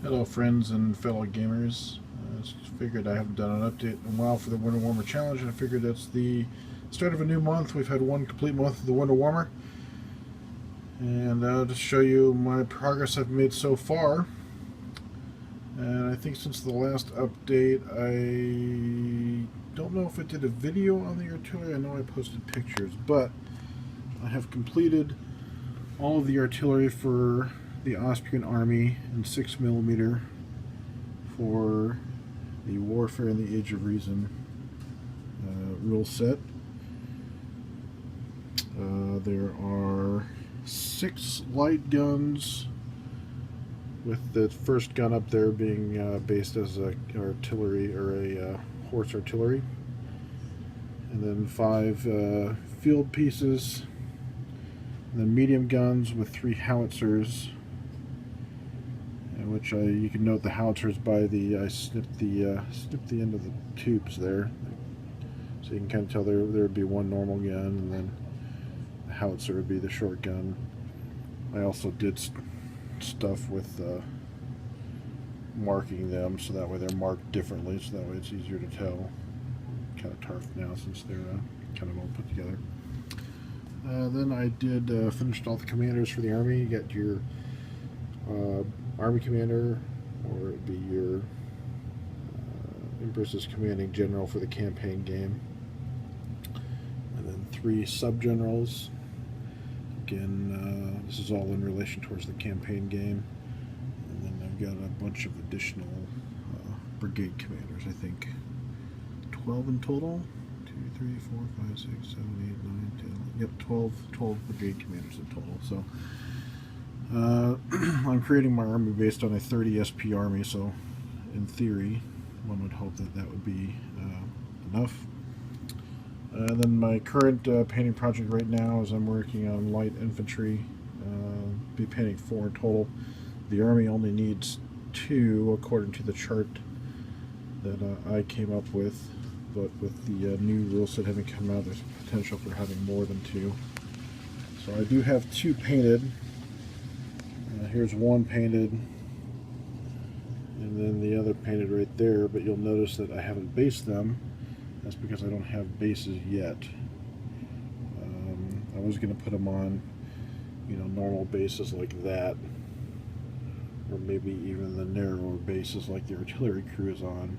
Hello friends and fellow gamers. Just figured I haven't done an update in a while for the Winter Warmer Challenge, and I figured that's the start of a new month. We've had one complete month of the Winter Warmer, and I'll just show you my progress I've made so far. And I think since the last update, I don't know if I did a video on the artillery. I know I posted pictures, but I have completed all of the artillery for the Austrian army in 6mm for the Warfare in the Age of Reason rule set. There are 6 light guns, with the first gun up there being based as a artillery or a horse artillery, and then 5 field pieces, and then medium guns with 3 howitzers, which you can note the howitzers by I snipped the end of the tubes there, so you can kind of tell there would be one normal gun, and then the howitzer would be the short gun. I also did stuff with marking them, so that way they're marked differently, so that way it's easier to tell. Kind of tarfed now since they're kind of all put together. Then I did finished all the commanders for the army. You got your Army commander, or it'd be your Empress's commanding general for the campaign game, and then 3 sub-generals. Again, this is all in relation towards the campaign game, and then I've got a bunch of additional brigade commanders. I think 12 in total. 2, 3, 4, 5, 6, 7, 8, 9, 10. Yep, 12 brigade commanders in total. So I'm creating my army based on a 30 SP army, so in theory one would hope that that would be enough. Then my current painting project right now is I'm working on light infantry. Be painting 4 in total. The army only needs 2 according to the chart that I came up with, but with the new rule set having come out, there's potential for having more than 2. So I do have 2 painted. Here's one painted, and then the other painted right there, but you'll notice that I haven't based them. That's because I don't have bases yet. I was going to put them on, normal bases like that, or maybe even the narrower bases like the artillery crew is on,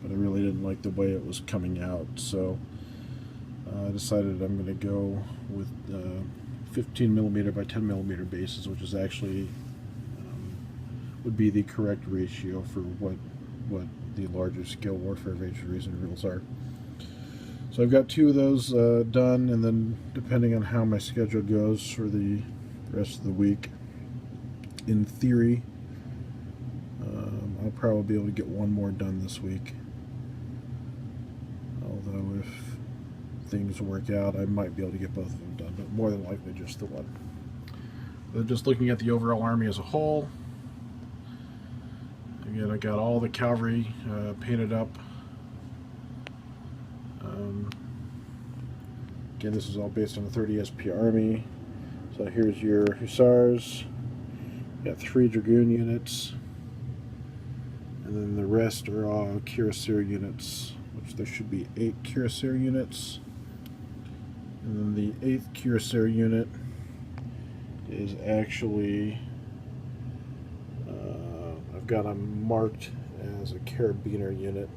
but I really didn't like the way it was coming out, so I decided I'm going to go with 15mm by 10mm bases, which is actually would be the correct ratio for what the larger scale Warfare of Age of Reason rules are. So I've got 2 of those done, and then depending on how my schedule goes for the rest of the week, in theory I'll probably be able to get 1 more done this week, although if things work out I might be able to get both of them done, but more than likely just the one. But just looking at the overall army as a whole, again, I got all the cavalry painted up. Again, this is all based on the 30 SP army. So here's your hussars. You got 3 dragoon units, and then the rest are all cuirassier units, which there should be 8 cuirassier units. And then the 8th cuirassier unit is actually I've got them marked as a carabiner unit.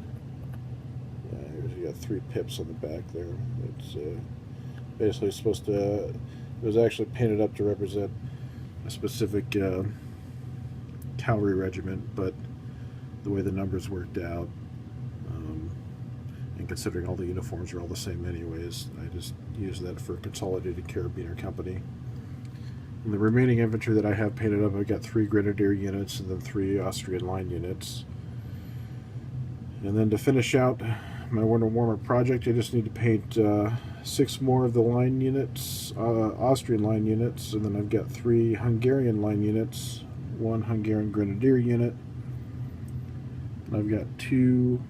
Here's, you got 3 pips on the back there. It's basically supposed to, it was actually painted up to represent a specific cavalry regiment, but the way the numbers worked out, and considering all the uniforms are all the same anyways, I just used that for Consolidated Carabiner Company. And the remaining infantry that I have painted up, I've got 3 grenadier units and then 3 Austrian line units. And then to finish out my Winter Warmer project, I just need to paint 6 more of the line units, Austrian line units, and then I've got 3 Hungarian line units, 1 Hungarian grenadier unit, and I've got 2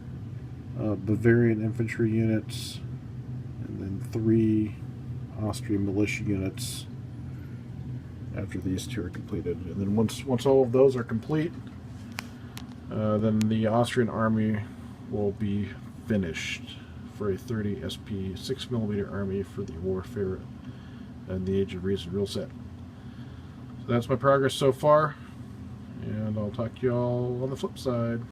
Bavarian infantry units, and then 3 Austrian militia units after these 2 are completed. And then once all of those are complete, then the Austrian army will be finished for a 30 SP 6mm army for the Warfare and the Age of Reason rule set. So that's my progress so far, and I'll talk to y'all on the flip side.